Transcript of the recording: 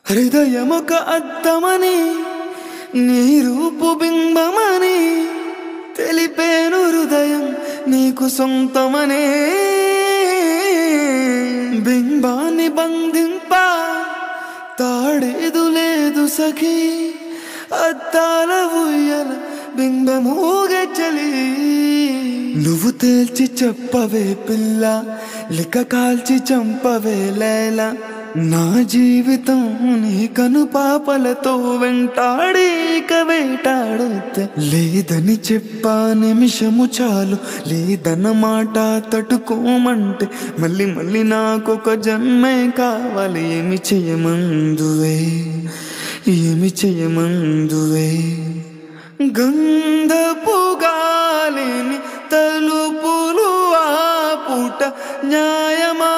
హృదయమొక అద్దమని నీ రూపు బింబమని తెలిపేను హృదయం నీకు సొంతమనే బింబాన్ని బంధింప తాడేదు లేదు సఖీ అద్దాల ఉయ్యల బింబమూగే చలి నువ్వు తేల్చి చెప్పవే పిల్ల లిక కాల్చి చంపవే లైలా నా జీవితం నీ కను పాపలతో వెంటాడి ఇక వేటాడొద్దే లేదని చెప్పా నిమిషము చాలు లేదన్న మాట తట్టుకోమంటే మళ్ళీ మళ్ళీ నాకొక జన్మే కావాలి ఏమి చేయమందువే ఏమి చేయమందువే గంధపు గాలిని తలుపులు ఆ పూట న్యాయమా